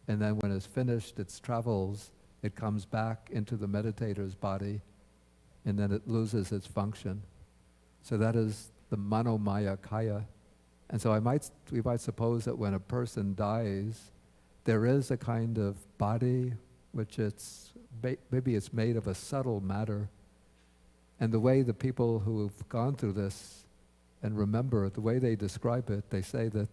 and then when it's finished its travels, it comes back into the meditator's body, and then it loses its function. So that is the manomaya kaya. And so we might suppose that when a person dies, there is a kind of body which maybe it's made of a subtle matter. And the way the people who have gone through this and remember it, the way they describe it, they say that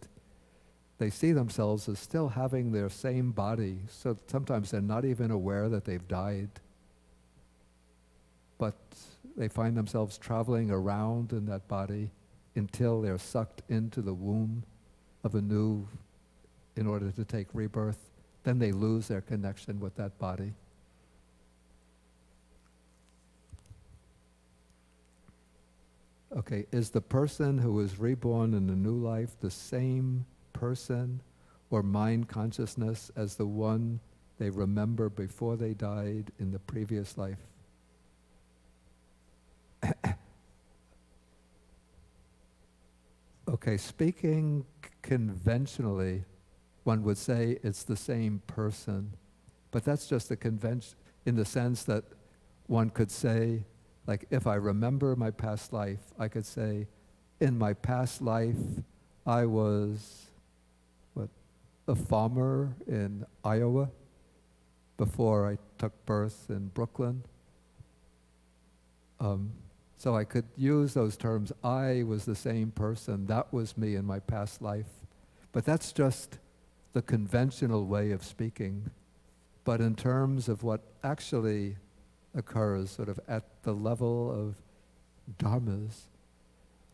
they see themselves as still having their same body. So sometimes they're not even aware that they've died. But they find themselves traveling around in that body until they're sucked into the womb of a new, in order to take rebirth. Then they lose their connection with that body. Okay, is the person who is reborn in the new life the same person or mind consciousness as the one they remember before they died in the previous life? Okay, speaking conventionally, one would say it's the same person, but that's just a convention in the sense that one could say, like if I remember my past life, I could say, in my past life, I was, a farmer in Iowa before I took birth in Brooklyn. So I could use those terms. I was the same person. That was me in my past life. But that's just the conventional way of speaking. But in terms of what actually occurs sort of at the level of dharmas,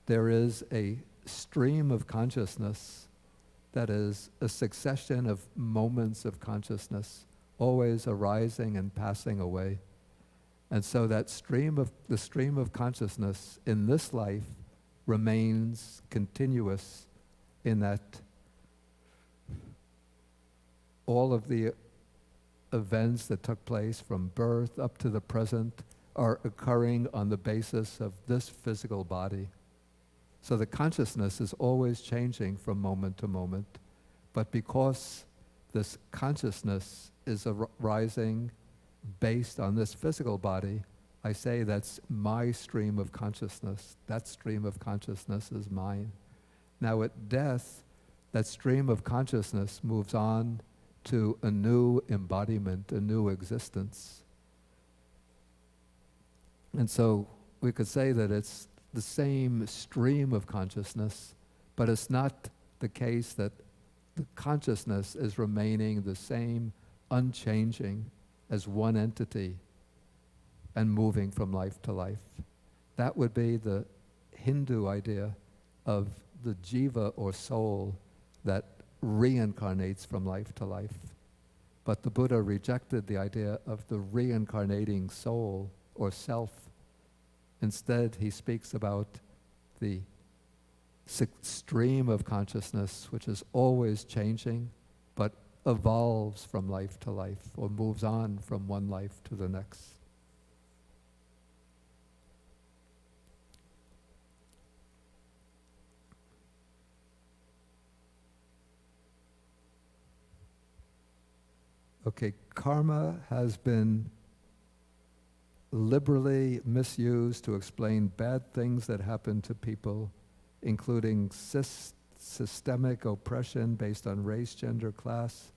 there is a stream of consciousness that is a succession of moments of consciousness, always arising and passing away. And so that the stream of consciousness in this life remains continuous in that all of the events that took place from birth up to the present are occurring on the basis of this physical body. So the consciousness is always changing from moment to moment, but because this consciousness is arising based on this physical body, I say that's my stream of consciousness. That stream of consciousness is mine. Now at death, that stream of consciousness moves on to a new embodiment, a new existence. And so we could say that it's the same stream of consciousness, but it's not the case that the consciousness is remaining the same, unchanging, as one entity and moving from life to life. That would be the Hindu idea of the jiva or soul that reincarnates from life to life. But the Buddha rejected the idea of the reincarnating soul or self. Instead, he speaks about the stream of consciousness, which is always changing, but evolves from life to life, or moves on from one life to the next. Okay, karma has been liberally misused to explain bad things that happen to people, including systemic oppression based on race, gender, class,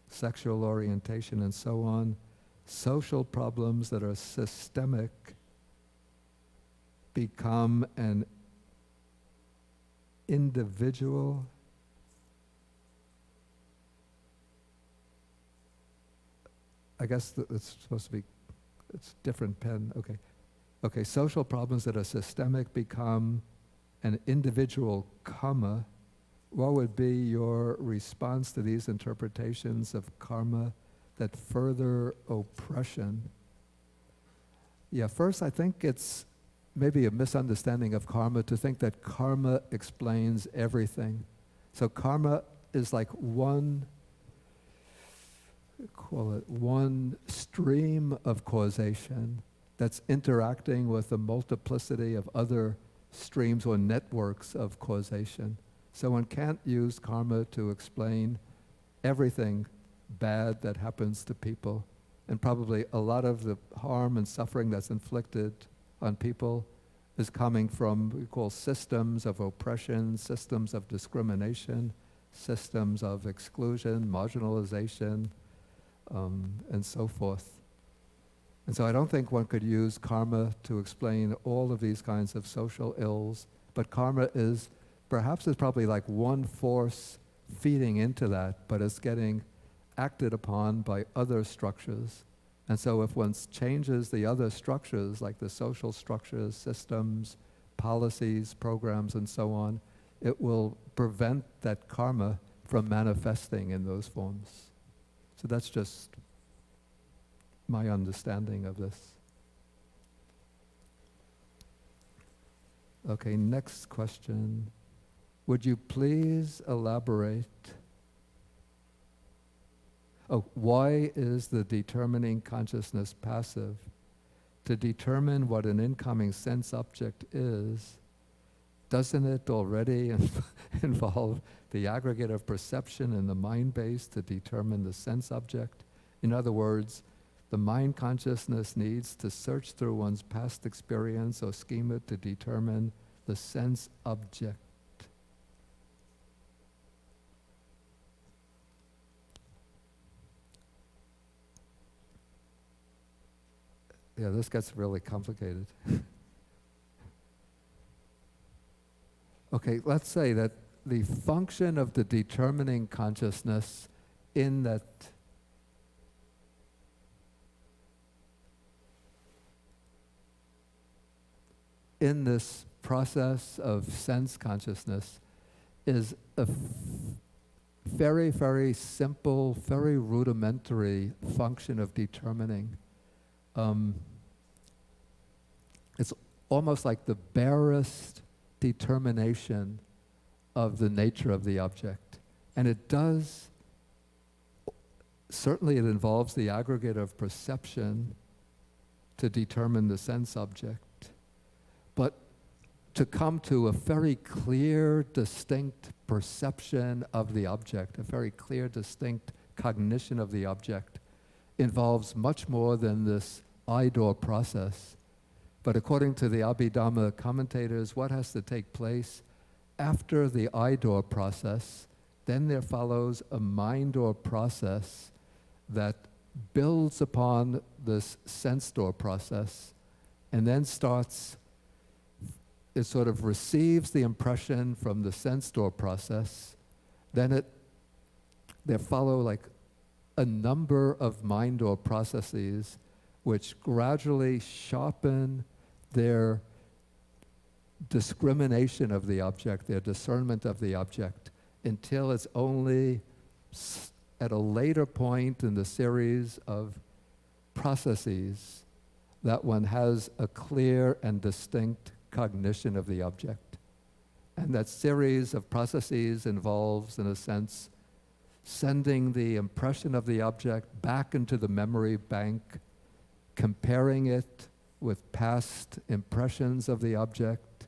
sexual orientation, and so on. Social problems that are systemic become an individual I guess it's supposed to be, it's different pen, okay. Okay, social problems that are systemic become an individual karma. What would be your response to these interpretations of karma that further oppression? Yeah, first I think it's maybe a misunderstanding of karma to think that karma explains everything. So karma is like one stream of causation that's interacting with a multiplicity of other streams or networks of causation. So one can't use karma to explain everything bad that happens to people. And probably a lot of the harm and suffering that's inflicted on people is coming from what we call systems of oppression, systems of discrimination, systems of exclusion, marginalization, and so forth. And so I don't think one could use karma to explain all of these kinds of social ills, but karma is, perhaps it's probably like one force feeding into that, but it's getting acted upon by other structures. And so if one changes the other structures, like the social structures, systems, policies, programs, and so on, it will prevent that karma from manifesting in those forms. So that's just my understanding of this. Okay, next question. Would you please elaborate? Oh, why is the determining consciousness passive? To determine what an incoming sense object is, doesn't it already involve the aggregate of perception and the mind base to determine the sense object? In other words, the mind consciousness needs to search through one's past experience or schema to determine the sense object. Yeah, this gets really complicated. Okay, let's say that the function of the determining consciousness in that in this process of sense consciousness is a very, very simple, very rudimentary function of determining. It's almost like the barest determination of the nature of the object. And it does, certainly it involves the aggregate of perception to determine the sense object. But to come to a very clear, distinct perception of the object, a very clear, distinct cognition of the object, involves much more than this I-door process. But according to the Abhidhamma commentators, what has to take place after the I-door process? Then there follows a mind-door process that builds upon this sense-door process and then starts, it sort of receives the impression from the sense-door process. Then there follow like a number of mind-door processes which gradually sharpen their discrimination of the object, their discernment of the object, until it's only at a later point in the series of processes that one has a clear and distinct cognition of the object. And that series of processes involves, in a sense, sending the impression of the object back into the memory bank, comparing it with past impressions of the object,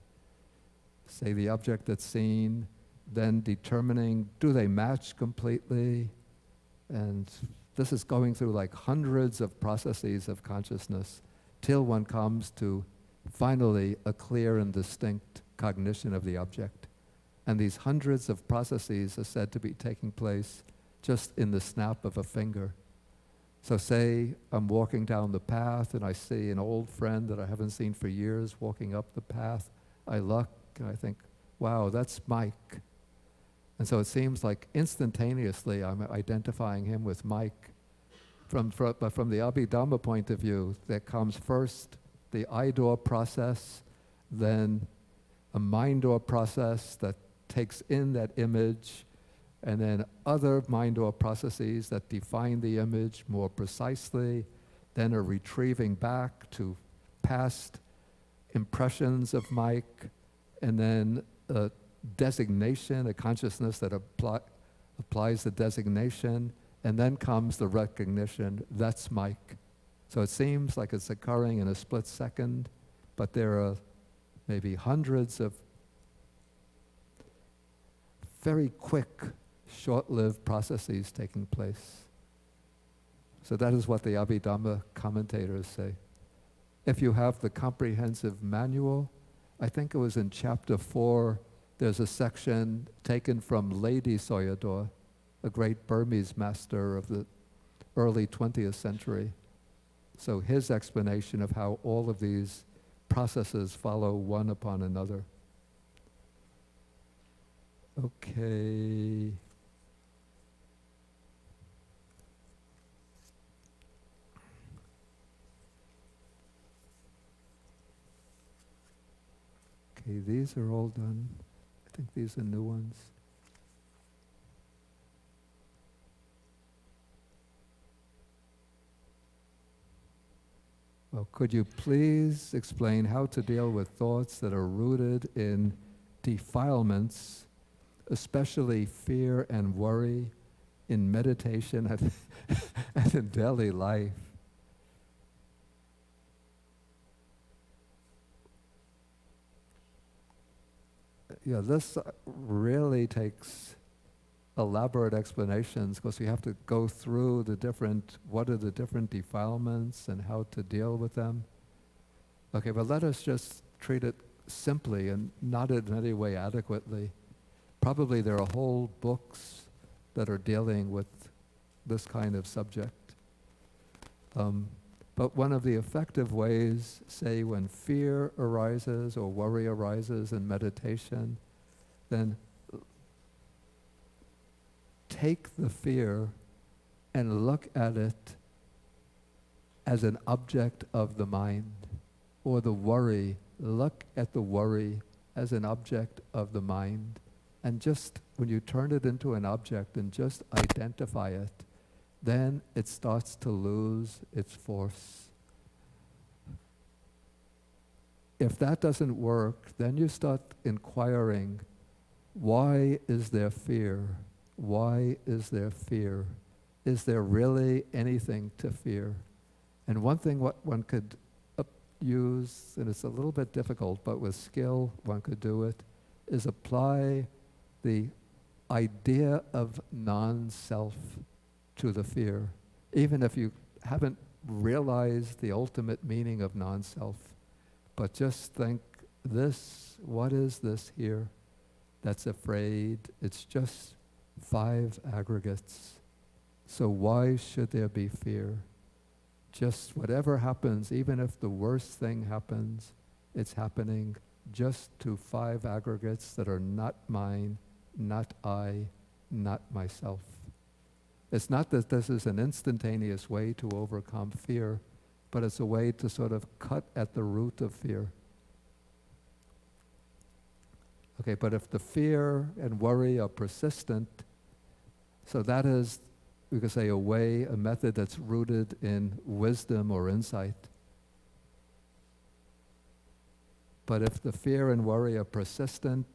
say the object that's seen, then determining, do they match completely? And this is going through like hundreds of processes of consciousness till one comes to finally a clear and distinct cognition of the object. And these hundreds of processes are said to be taking place just in the snap of a finger. So say I'm walking down the path and I see an old friend that I haven't seen for years walking up the path. I look and I think, wow, that's Mike. And so it seems like instantaneously I'm identifying him with Mike. But from the Abhidhamma point of view, there comes first the I-door process, then a mind-door process that takes in that image, and then other mind-door processes that define the image more precisely, then a retrieving back to past impressions of Mike, and then a designation, a consciousness that applies the designation, and then comes the recognition, that's Mike. So it seems like it's occurring in a split second, but there are maybe hundreds of very quick, short-lived processes taking place. So that is what the Abhidhamma commentators say. If you have the comprehensive manual, I think it was in chapter 4, there's a section taken from Lady Soyador, a great Burmese master of the early 20th century. So his explanation of how all of these processes follow one upon another. Okay. Okay, these are all done. I think these are new ones. Well, could you please explain how to deal with thoughts that are rooted in defilements, especially fear and worry, in meditation and in daily life? Yeah, this really takes elaborate explanations because you have to go through what are the different defilements and how to deal with them. Okay, but let us just treat it simply and not in any way adequately. Probably there are whole books that are dealing with this kind of subject. But one of the effective ways, say when fear arises or worry arises in meditation, then take the fear and look at it as an object of the mind, or the worry, look at the worry as an object of the mind. And just when you turn it into an object and just identify it, then it starts to lose its force. If that doesn't work, then you start inquiring, why is there fear? Why is there fear? Is there really anything to fear? And one thing what one could use, and it's a little bit difficult, but with skill one could do it, is apply the idea of non-self to the fear, even if you haven't realized the ultimate meaning of non-self. But just think, what is this here that's afraid? It's just 5 aggregates. So why should there be fear? Just whatever happens, even if the worst thing happens, it's happening just to 5 aggregates that are not mine, not I, not myself. It's not that this is an instantaneous way to overcome fear, but it's a way to sort of cut at the root of fear. Okay, but if the fear and worry are persistent, so that is, we could say, a method that's rooted in wisdom or insight. But if the fear and worry are persistent,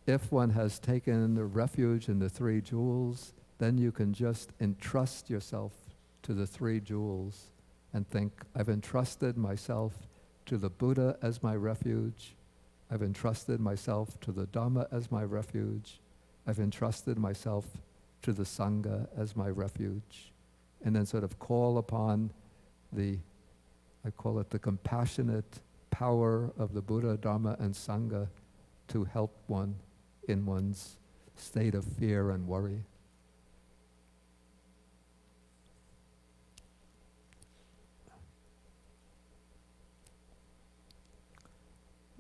if one has taken the refuge in the 3 jewels, then you can just entrust yourself to the 3 jewels and think, I've entrusted myself to the Buddha as my refuge. I've entrusted myself to the Dhamma as my refuge. I've entrusted myself to the Sangha as my refuge. And then sort of call upon I call it the compassionate power of the Buddha, Dhamma, and Sangha to help one in one's state of fear and worry.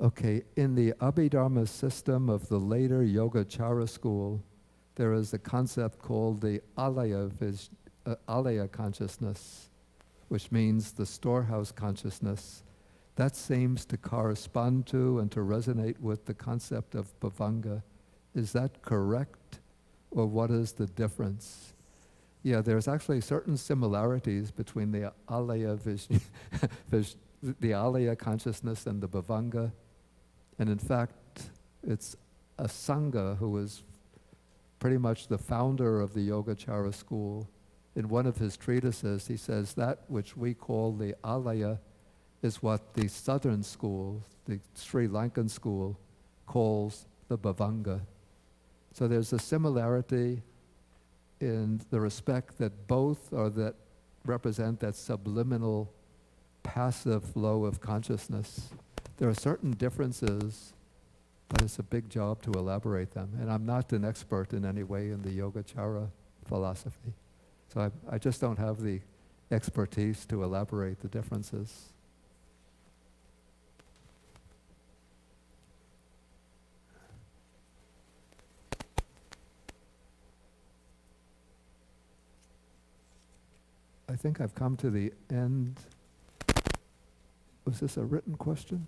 Okay, in the Abhidharma system of the later Yogacara school, there is a concept called the alaya consciousness, which means the storehouse consciousness. That seems to correspond to and to resonate with the concept of bhavanga. Is that correct, or what is the difference? Yeah, there's actually certain similarities between the alaya the alaya consciousness and the bhavanga. And in fact, it's a Sangha who was pretty much the founder of the Yogacara school. In one of his treatises, he says that which we call the alaya is what the southern school, the Sri Lankan school, calls the bhavanga. So there's a similarity in the respect that both are that represent that subliminal passive flow of consciousness. There are certain differences, but it's a big job to elaborate them. And I'm not an expert in any way in the Yogacara philosophy. So I just don't have the expertise to elaborate the differences. I think I've come to the end. Was this a written question?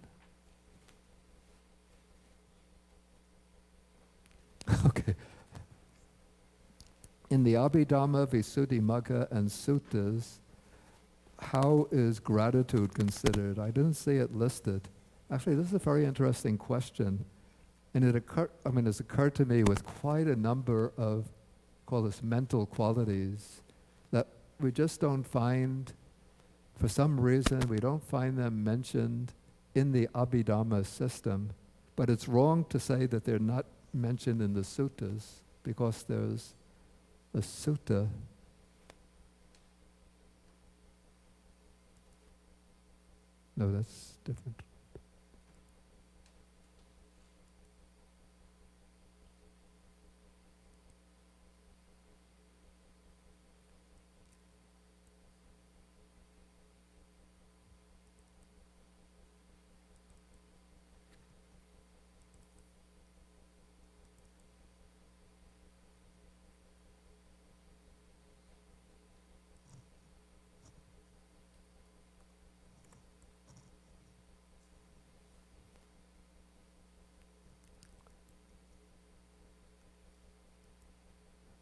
Okay. In the Abhidhamma, Visuddhimagga, and Suttas, how is gratitude considered? I didn't see it listed. Actually, this is a very interesting question. And it's occurred to me with quite a number of, call this mental qualities, that we just don't find, for some reason, we don't find them mentioned in the Abhidhamma system. But it's wrong to say that they're not mentioned in the suttas, because there's a sutta. No, that's different.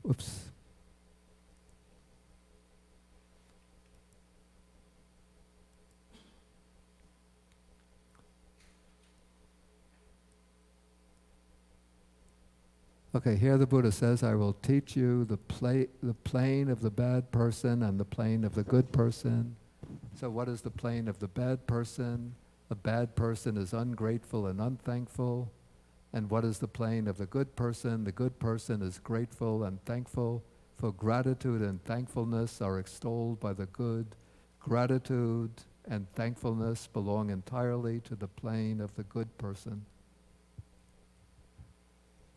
Oops. Okay, here the Buddha says, I will teach you the plane of the bad person and the plane of the good person. So what is the plane of the bad person? A bad person is ungrateful and unthankful. And what is the plane of the good person? The good person is grateful and thankful, for gratitude and thankfulness are extolled by the good. Gratitude and thankfulness belong entirely to the plane of the good person.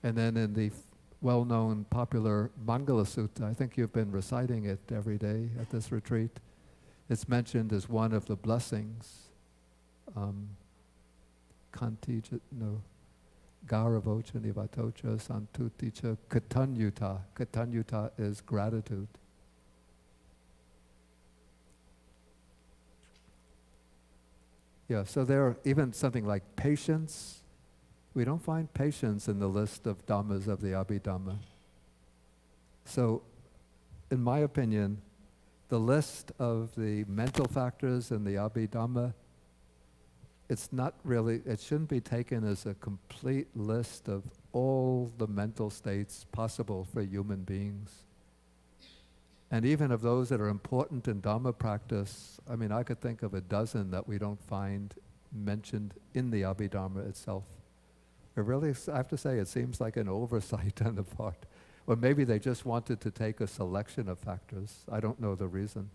And then in the well-known popular Mangala Sutta, I think you've been reciting it every day at this retreat, it's mentioned as one of the blessings. Garavocha nivatocha santuticha katanyuta. Katanyuta is gratitude. Yeah, so there are even something like patience. We don't find patience in the list of dhammas of the Abhidhamma. So, in my opinion, the list of the mental factors in the Abhidhamma, it's not really, it shouldn't be taken as a complete list of all the mental states possible for human beings. And even of those that are important in Dhamma practice, I mean, I could think of a dozen that we don't find mentioned in the Abhidhamma itself. It really, I have to say, it seems like an oversight on the part. Or maybe they just wanted to take a selection of factors. I don't know the reason.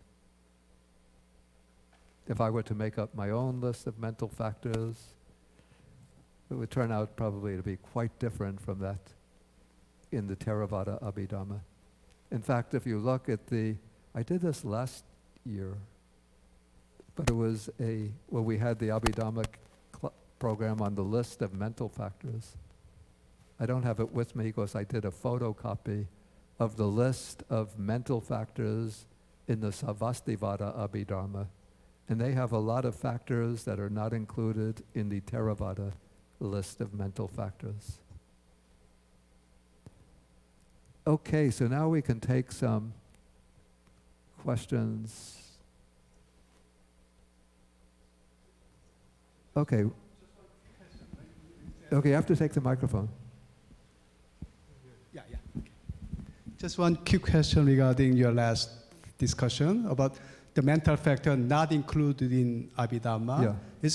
If I were to make up my own list of mental factors, it would turn out probably to be quite different from that in the Theravada Abhidhamma. In fact, if you look at I did this last year, but it was we had the Abhidhamma program on the list of mental factors. I don't have it with me because I did a photocopy of the list of mental factors in the Savastivada Abhidhamma. And they have a lot of factors that are not included in the Theravada list of mental factors. Okay, so now we can take some questions. Okay. Okay, you have to take the microphone. Yeah. Okay. Just one quick question regarding your last discussion about the mental factor not included in Abhidhamma. Yeah. Is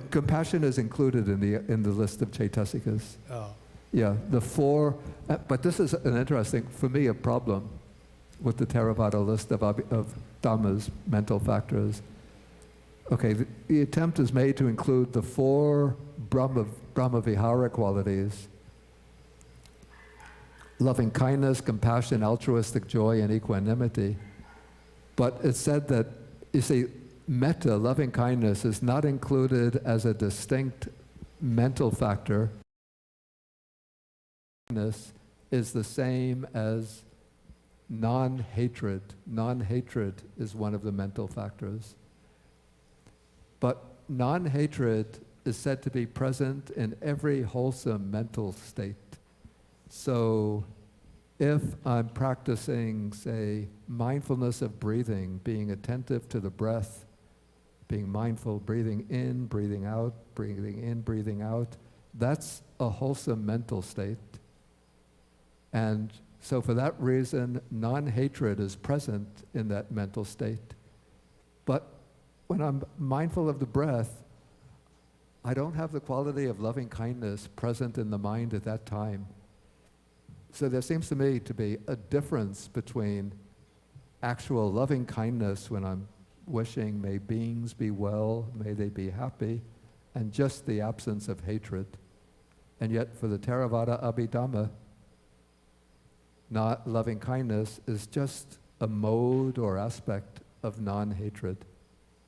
Compassion is included in the list of Chaitasikas. Oh. Yeah, the four, but this is an interesting, for me, a problem with the Theravada list of dhammas, mental factors. Okay, the attempt is made to include the four Brahma-vihara qualities: loving kindness, compassion, altruistic joy, and equanimity. But it's said that, you see, metta, loving kindness, is not included as a distinct mental factor. Kindness is the same as non-hatred. Non-hatred is one of the mental factors. But non-hatred is said to be present in every wholesome mental state. So if I'm practicing, say, mindfulness of breathing, being attentive to the breath, being mindful, breathing in, breathing out, that's a wholesome mental state. And so for that reason, non-hatred is present in that mental state. But when I'm mindful of the breath, I don't have the quality of loving kindness present in the mind at that time. So there seems to me to be a difference between actual loving kindness when I'm wishing, may beings be well, may they be happy, and just the absence of hatred. And yet for the Theravada Abhidhamma, not loving kindness is just a mode or aspect of non-hatred.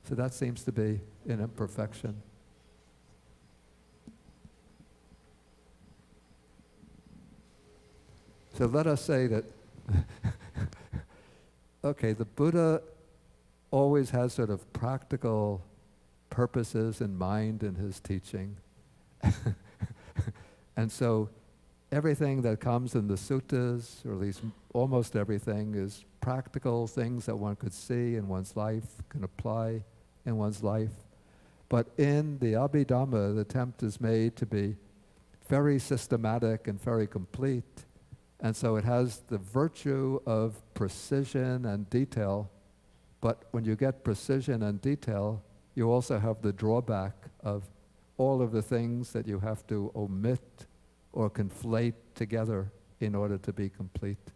So that seems to be an imperfection. So let us say that, okay, the Buddha always has sort of practical purposes in mind in his teaching. And so everything that comes in the suttas, or at least almost everything, is practical things that one could see in one's life, can apply in one's life. But in the Abhidhamma, the attempt is made to be very systematic and very complete. And so it has the virtue of precision and detail. But when you get precision and detail, you also have the drawback of all of the things that you have to omit or conflate together in order to be complete.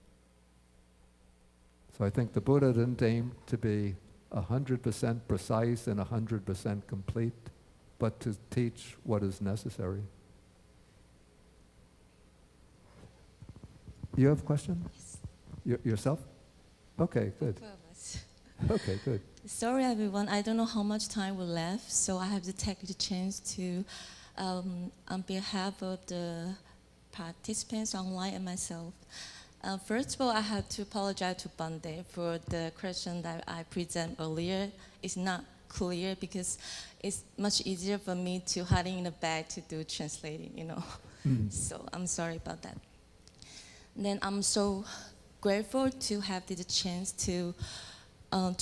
So I think the Buddha didn't aim to be 100% precise and 100% complete, but to teach what is necessary. You have a question? Yes. Yourself? Okay, good. Okay, good. Sorry, everyone. I don't know how much time we left, so I have to take the chance to, on behalf of the participants online and myself. First of all, I have to apologize to Bande for the question that I presented earlier. It's not clear because it's much easier for me to hiding in the back to do translating, you know. So I'm sorry about that. Then I'm so grateful to have the chance to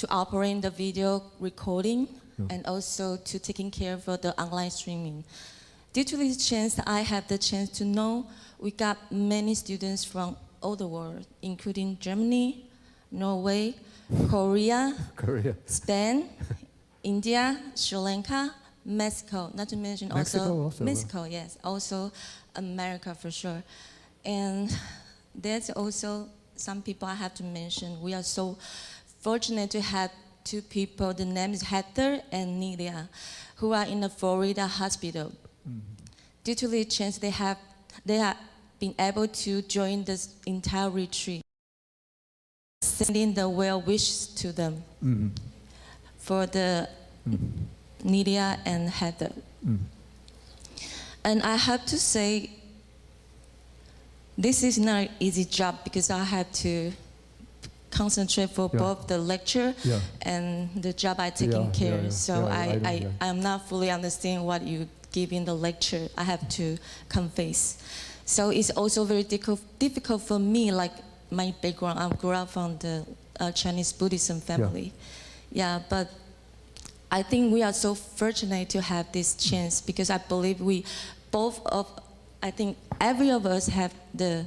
operate the video recording and also to taking care of the online streaming. Due to this chance, I have the chance to know we got many students from all the world, including Germany, Norway, Korea, Spain, India, Sri Lanka, Mexico, not to mention Mexico, yes, also America for sure. And there's also some people I have to mention. We are so fortunate to have two people, the name is Heather and Nidia, who are in the Florida hospital. Due to the chance they have been able to join this entire retreat, sending the well wishes to them for the Nidia and Heather. And I have to say, this is not an easy job because I had to concentrate for both the lecture and the job I taking care. So I'm not fully understanding what you give in the lecture. I have to confess. So it's also very difficult for me, like my background. I grew up from the Chinese Buddhism family. Yeah, but I think we are so fortunate to have this chance because I believe we both of, I think every of us have the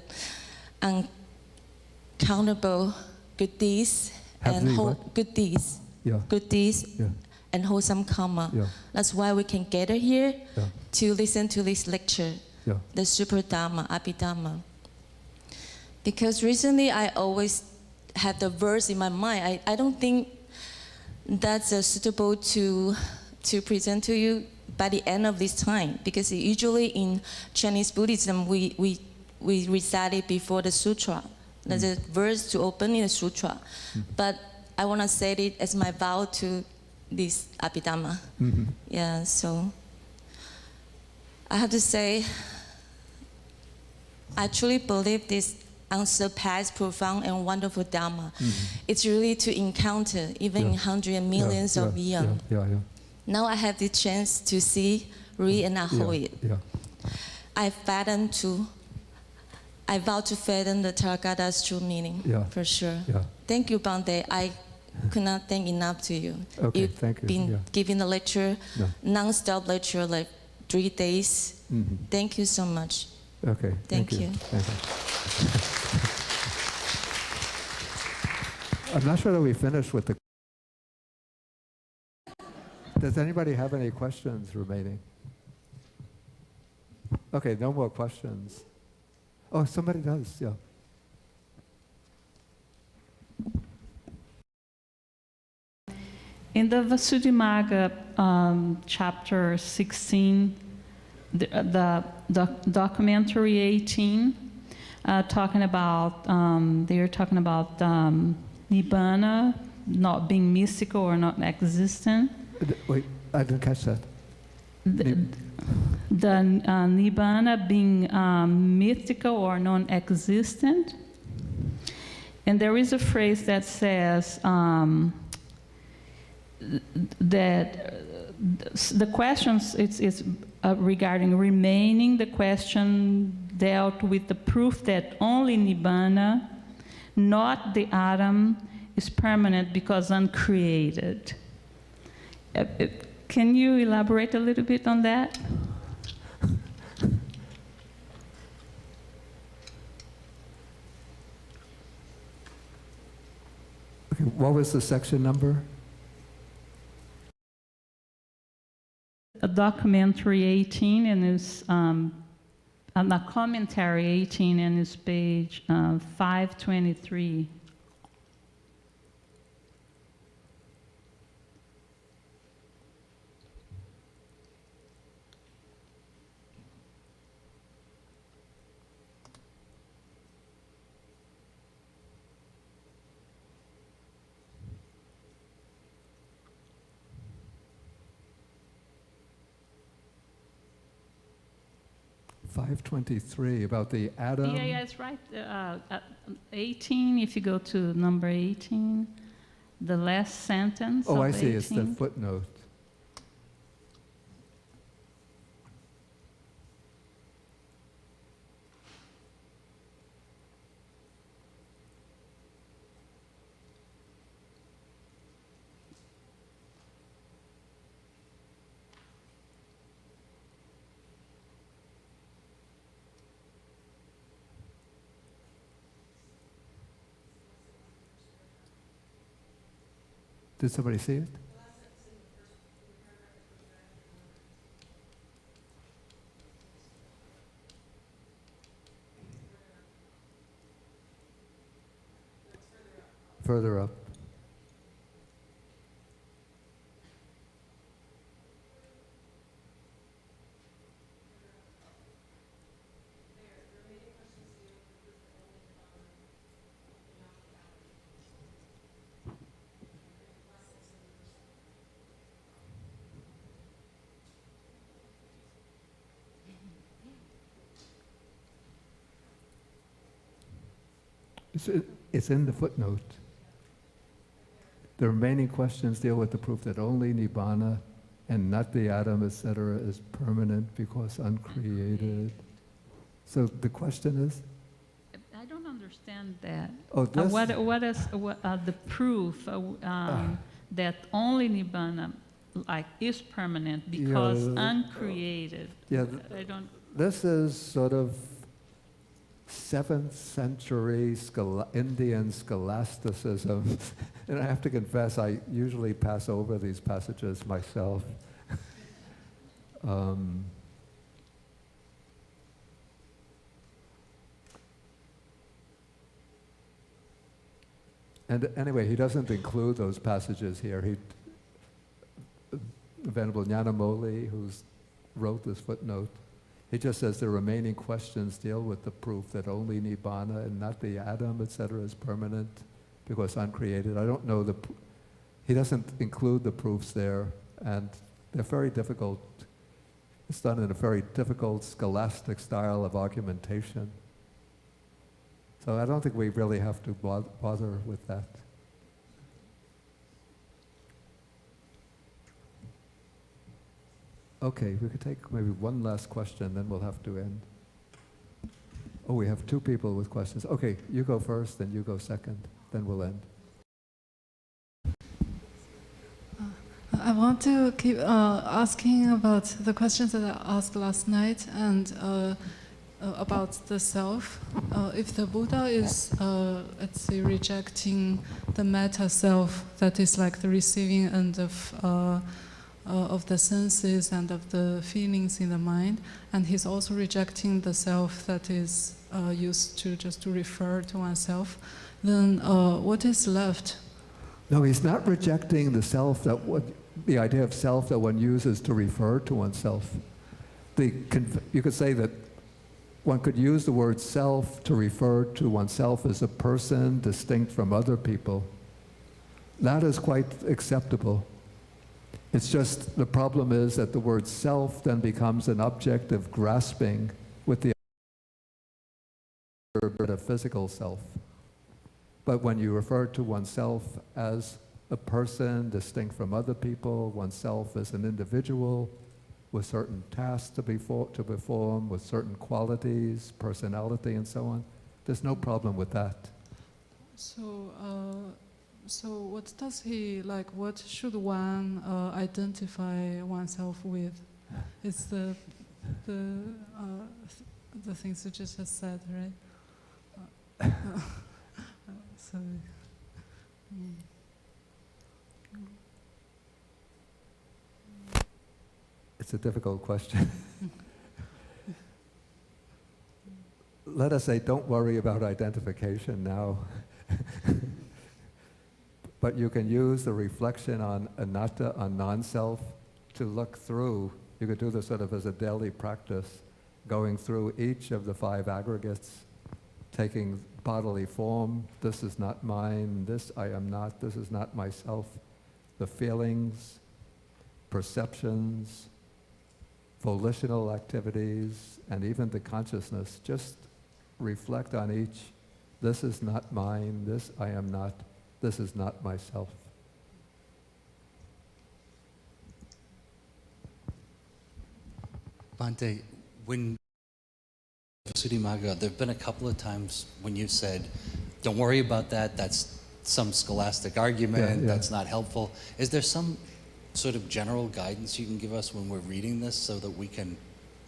uncountable good deeds and good deeds, and wholesome karma. That's why we can gather here to listen to this lecture. Yeah. the Super Dharma, Abhidhamma. Because recently I always had the verse in my mind. I don't think that's suitable to present to you by the end of this time, because usually in Chinese Buddhism we recite it before the sutra. There's a verse to open in the sutra. But I want to say it as my vow to this Abhidhamma. Yeah, so I have to say, I truly believe this unsurpassed, profound, and wonderful Dharma. It's really to encounter, even in hundreds and millions of years. Now I have the chance to see, read, and hold it. I vow to fathom the Tathagata's true meaning, for sure. Thank you, Bande. I could not thank enough to you. Okay, You've thank you. been giving the lecture, non-stop lecture, like 3 days. Thank you so much. Okay, Thank you. Thank you. I'm not sure that we finished with the... Does anybody have any questions remaining? Okay, no more questions. Oh, somebody does, yeah. In the Vasuddhimagga chapter 16, the documentary 18, talking about, they are talking about Nibbana not being mystical or not existent. Wait, I didn't catch that. The Nibbana being mythical or non-existent. And there is a phrase that says that the questions, it's regarding remaining, the question dealt with the proof that only Nibbana, not the atom, is permanent because uncreated. Can you elaborate a little bit on that? Okay, what was the section number? A documentary 18 and it's a commentary 18 and it's page 523. .523 about the atom. Yeah, it's right. 18, if you go to number 18, the last sentence. Oh, of I see, 18. it's the footnote. Did somebody see it? Further up. It's in the footnote. The remaining questions deal with the proof that only Nibbana and not the atom, etc., is permanent because uncreated. So the question is? I don't understand that. Oh, this? What is the proof that only Nibbana is permanent because uncreated? Yeah, I don't. this is sort of 7th century Indian scholasticism. And I have to confess, I usually pass over these passages myself. And anyway, he doesn't include those passages here. Venerable Nyanamoli, who wrote this footnote, he just says the remaining questions deal with the proof that only Nibbana and not the atom, etc., is permanent because uncreated. I don't know he doesn't include the proofs there, and they're very difficult. It's done in a very difficult scholastic style of argumentation. So I don't think we really have to bother with that. Okay, we could take maybe one last question, then we'll have to end. Oh, we have two people with questions. Okay, you go first, then you go second, then we'll end. I want to keep asking about the questions that I asked last night and about the self. If the Buddha is, let's say, rejecting the meta self, that is like the receiving end of the senses and of the feelings in the mind, and he's also rejecting the self that is used to just to refer to oneself, then what is left? No, he's not rejecting the self the idea of self that one uses to refer to oneself. You could say that one could use the word self to refer to oneself as a person distinct from other people. That is quite acceptable. It's just the problem is that the word self then becomes an object of grasping with the physical self. But when you refer to oneself as a person distinct from other people, oneself as an individual with certain tasks to perform, with certain qualities, personality, and so on, there's no problem with that. So what does he like? What should one identify oneself with? It's the things you just said, right? So. It's a difficult question. Let us say, don't worry about identification now. But you can use the reflection on anatta, on non-self, to look through. You could do this sort of as a daily practice, going through each of the 5 aggregates, taking bodily form, this is not mine, this I am not, this is not myself, the feelings, perceptions, volitional activities, and even the consciousness. Just reflect on each. This is not mine, this I am not, this is not myself. Bhante, when Suddhimagga, there have been a couple of times when you've said, don't worry about that, that's some scholastic argument, that's not helpful. Is there some sort of general guidance you can give us when we're reading this so that we can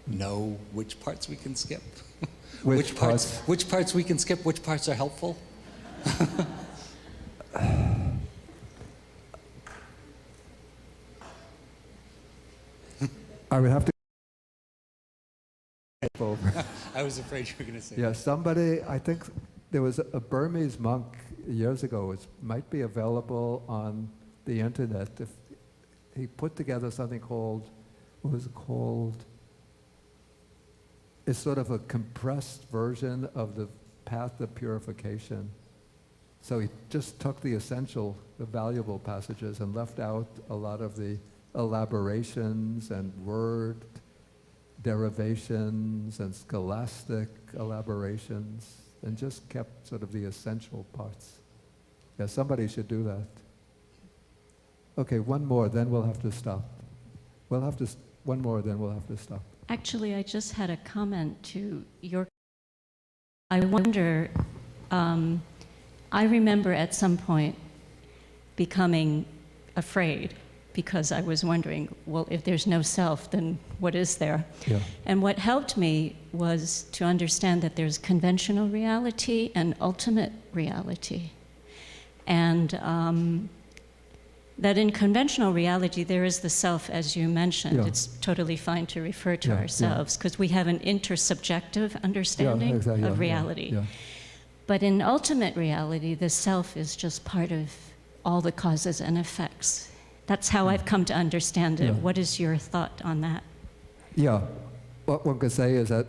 know which parts we can skip? Which parts we can skip, which parts are helpful? I would have to I was afraid you were going to say that. Somebody, I think there was a Burmese monk years ago, it might be available on the internet. If he put together something called, what was it called? It's sort of a compressed version of the path of purification. So he just took the essential, the valuable passages and left out a lot of the elaborations and word derivations and scholastic elaborations, and just kept sort of the essential parts. Yeah, somebody should do that. Okay, one more, then we'll have to stop. One more, then we'll have to stop. Actually, I just had a comment to your. I wonder, I remember at some point becoming afraid because I was wondering, well, if there's no self, then what is there? Yeah. And what helped me was to understand that there's conventional reality and ultimate reality. And that in conventional reality, there is the self, as you mentioned. Yeah. It's totally fine to refer to ourselves because we have an intersubjective understanding of reality. But in ultimate reality, the self is just part of all the causes and effects. That's how I've come to understand it. Yeah. What is your thought on that? Yeah, what one could say is that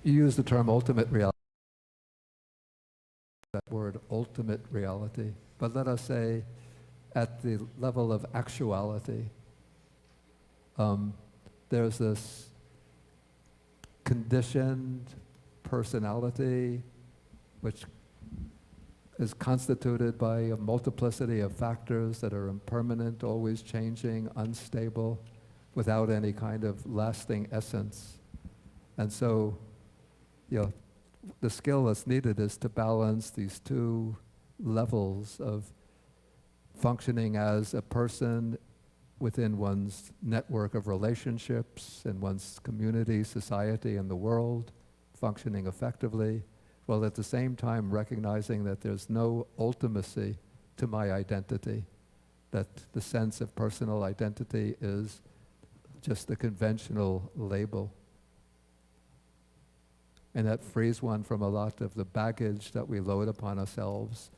you use the term ultimate reality, that word ultimate reality, but let us say at the level of actuality, there's this conditioned personality which is constituted by a multiplicity of factors that are impermanent, always changing, unstable, without any kind of lasting essence. And so, the skill that's needed is to balance these two levels of functioning as a person within one's network of relationships and one's community, society, and the world, functioning effectively, while at the same time recognizing that there's no ultimacy to my identity, that the sense of personal identity is just a conventional label. And that frees one from a lot of the baggage that we load upon ourselves,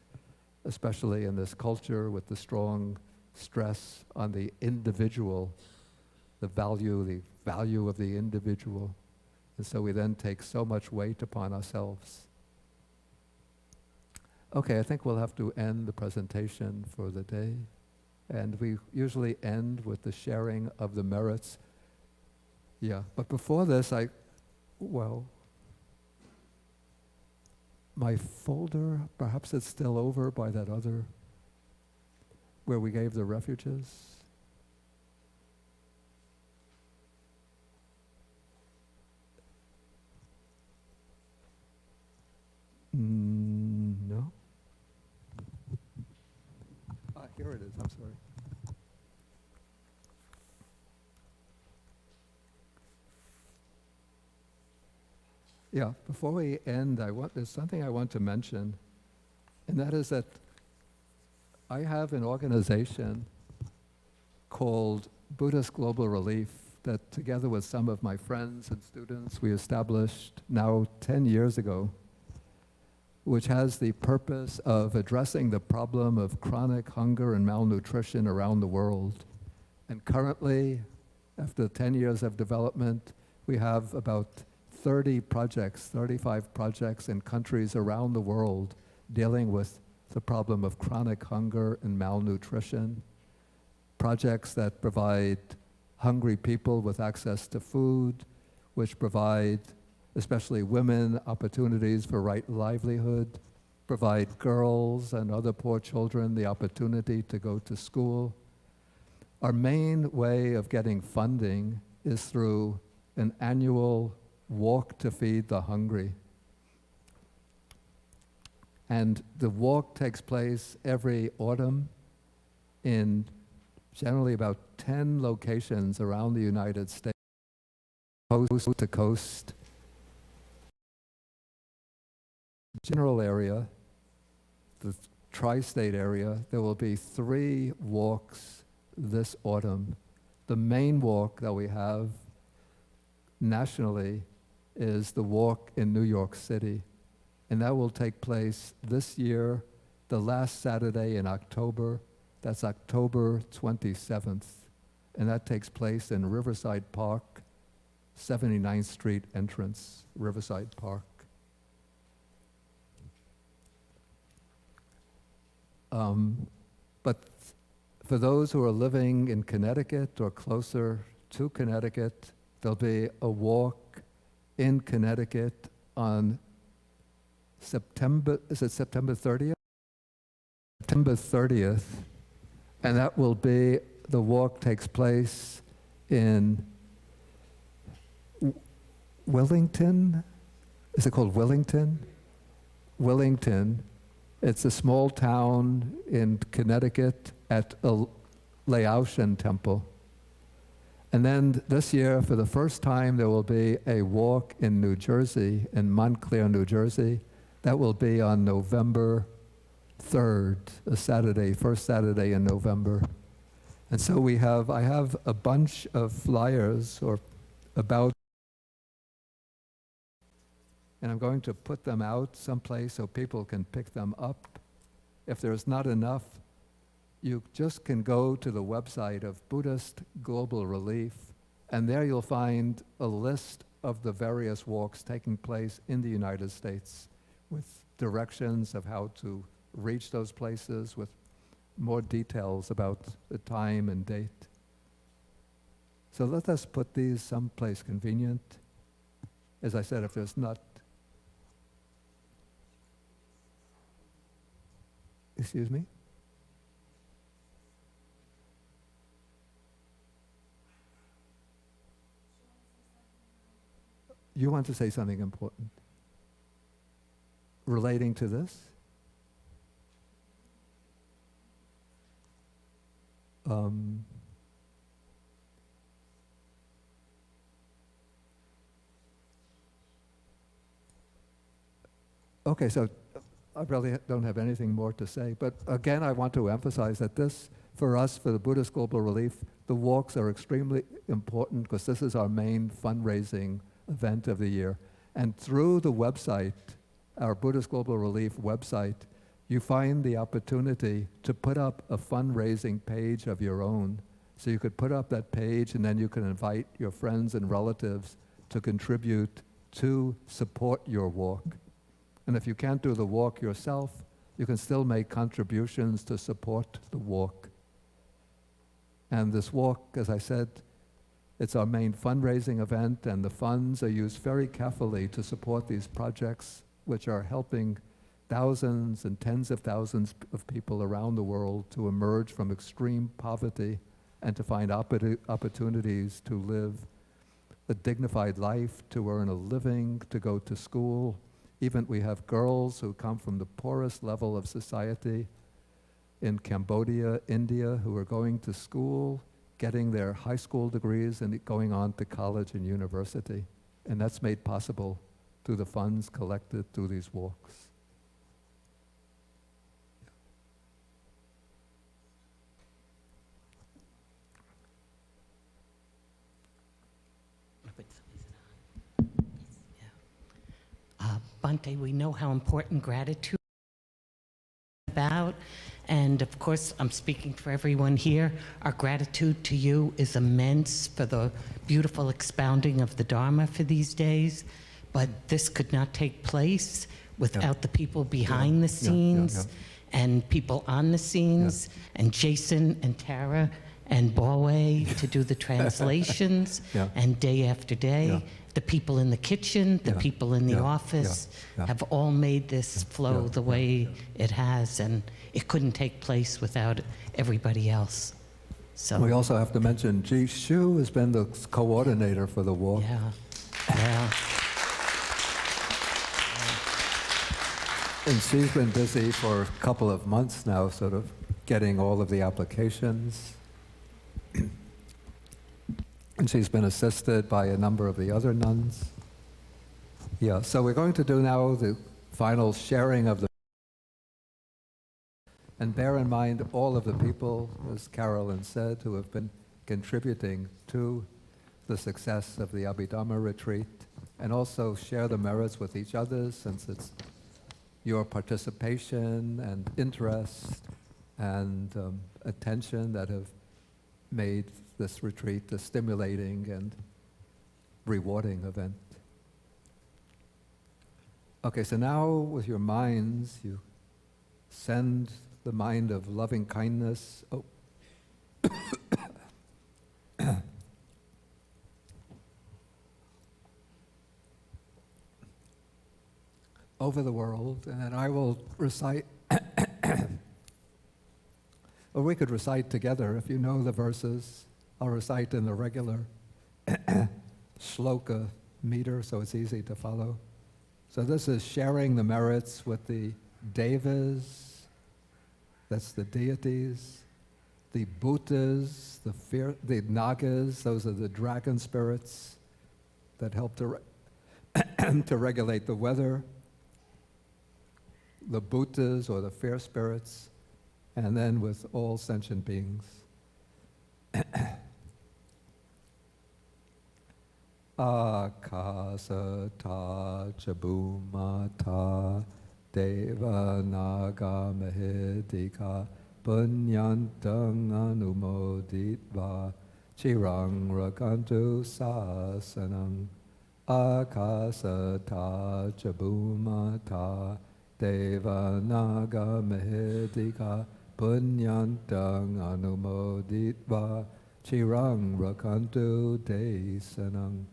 especially in this culture with the strong stress on the individual, the value of the individual. And so we then take so much weight upon ourselves. Okay, I think we'll have to end the presentation for the day. And we usually end with the sharing of the merits. Yeah, but before this, my folder, perhaps it's still over by that other, where we gave the refuges. No? Here it is, I'm sorry. Yeah, before we end, there's something I want to mention, and that is that I have an organization called Buddhist Global Relief that, together with some of my friends and students, we established now 10 years ago, which has the purpose of addressing the problem of chronic hunger and malnutrition around the world. And currently, after 10 years of development, we have about 35 projects in countries around the world dealing with the problem of chronic hunger and malnutrition. Projects that provide hungry people with access to food, which provide especially women opportunities for right livelihood, provide girls and other poor children the opportunity to go to school. Our main way of getting funding is through an annual walk to feed the hungry. And the walk takes place every autumn in generally about 10 locations around the United States, coast to coast. General area, the tri-state area, there will be 3 walks this autumn. The main walk that we have nationally is the walk in New York City. And that will take place this year, the last Saturday in October. That's October 27th. And that takes place in Riverside Park, 79th Street entrance, Riverside Park. But for those who are living in Connecticut or closer to Connecticut, there'll be a walk in Connecticut on September 30th? September 30th, and that will be, the walk takes place in Wellington. Is it called Wellington? Wellington. It's a small town in Connecticut at a Laotian temple. And then this year, for the first time, there will be a walk in New Jersey, in Montclair, New Jersey. That will be on November 3rd, a Saturday, first Saturday in November. And so I have a bunch of flyers or about and I'm going to put them out someplace so people can pick them up. If there's not enough, you just can go to the website of Buddhist Global Relief, and there you'll find a list of the various walks taking place in the United States with directions of how to reach those places, with more details about the time and date. So let us put these someplace convenient. As I said, if there's not... Excuse me? You want to say something important relating to this? Okay, so I really don't have anything more to say, but again, I want to emphasize that this, for us, for the Buddhist Global Relief, the walks are extremely important because this is our main fundraising event of the year. And through the website, our Buddhist Global Relief website, you find the opportunity to put up a fundraising page of your own. So you could put up that page and then you can invite your friends and relatives to contribute to support your walk. And if you can't do the walk yourself, you can still make contributions to support the walk. And this walk, as I said, it's our main fundraising event, and the funds are used very carefully to support these projects, which are helping thousands and tens of thousands of people around the world to emerge from extreme poverty and to find opportunities to live a dignified life, to earn a living, to go to school. Even we have girls who come from the poorest level of society in Cambodia, India, who are going to school, getting their high school degrees and going on to college and university. And that's made possible through the funds collected through these walks. Bhante, we know how important gratitude is about, and of course, I'm speaking for everyone here. Our gratitude to you is immense for the beautiful expounding of the Dharma for these days, but this could not take place without the people behind the scenes and people on the scenes, and Jason and Tara and Bowe to do the translations, and day after day. The people in the kitchen, the people in the office have all made this flow the way it has, and it couldn't take place without everybody else. So we also have to mention Ji Shu has been the coordinator for the walk. And she's been busy for a couple of months now, sort of getting all of the applications. And she's been assisted by a number of the other nuns. Yeah, so we're going to do now the final sharing of the... And bear in mind all of the people, as Carolyn said, who have been contributing to the success of the Abhidhamma retreat, and also share the merits with each other, since it's your participation and interest and attention that have made this retreat a stimulating and rewarding event. Okay, so now with your minds, you send the mind of loving kindness over the world, and then I will recite, or we could recite together if you know the verses. I'll recite in the regular shloka meter, so it's easy to follow. So this is sharing the merits with the devas, that's the deities, the bhutas, the nagas, those are the dragon spirits that help to to regulate the weather, the bhutas or the fair spirits, and then with all sentient beings. Akasata Chabumata Deva Naga Mahedika Punyantang Anumoditva Chirang Rakantu Sasanam Akasata Chabumata Deva Naga Mahedika Punyantang Anumoditva Chirang Rakantu Desanam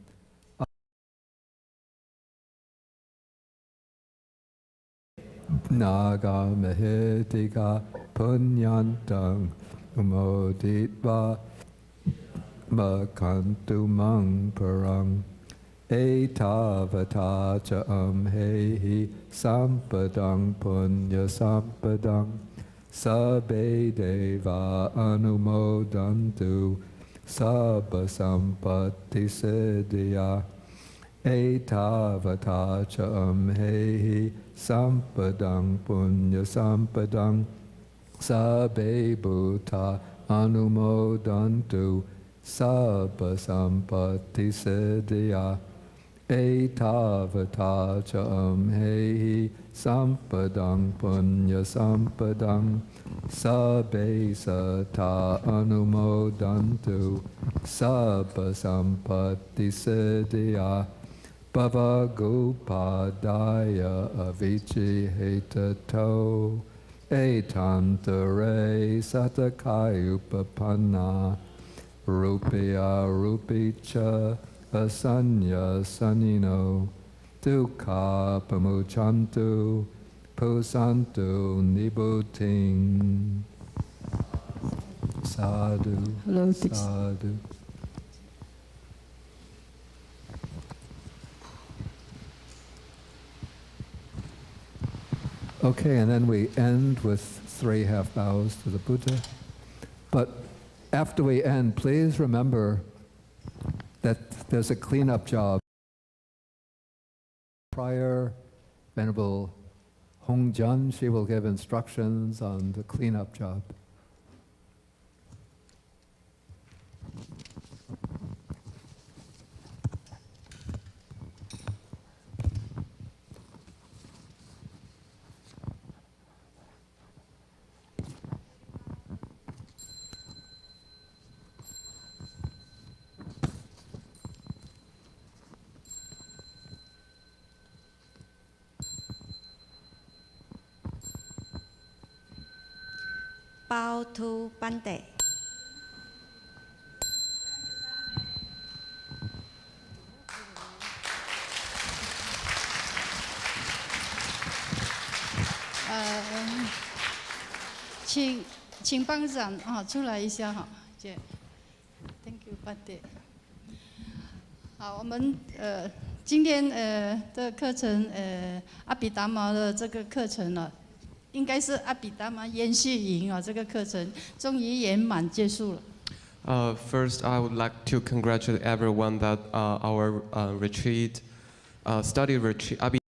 Naga Mahedika Punyantang Umoditva Makantu Mang Parang Etavata Cha Amhehi Sampadang Punya Sampadang Sabbe Deva Anumodantu Sabba Sampatti Siddhya Etavata Cha Amhehi Sampadang Punya Sampadang Sabbe Bhuta Anumodantu Sabba Sampatti Siddhya Etavata Cha Amhehi Sampadang Punya Sampadang Sabbe Sata Anumodantu Sabba Sampatti Siddhya Bhavagopadaya Avicci Hetato Etantare Satakayupapanna Rupya Rupicha Asanya Sanino Dukha Pamuchantu Pusantu Nibuting Sadhu Sadhu. Okay, and then we end with 3 half bows to the Buddha. But after we end, please remember that there's a cleanup job. Prior Venerable Hong Jun, she will give instructions on the cleanup job. Bao Thu Bante.请班长出来一下哈，姐。Thank you, Bante. 好，我们今天的课程阿毗达摩的这个课程呢。应该是阿毗达摩延续营这个课程终于圆满结束了。First, I would like to congratulate everyone that our retreat, study retreat,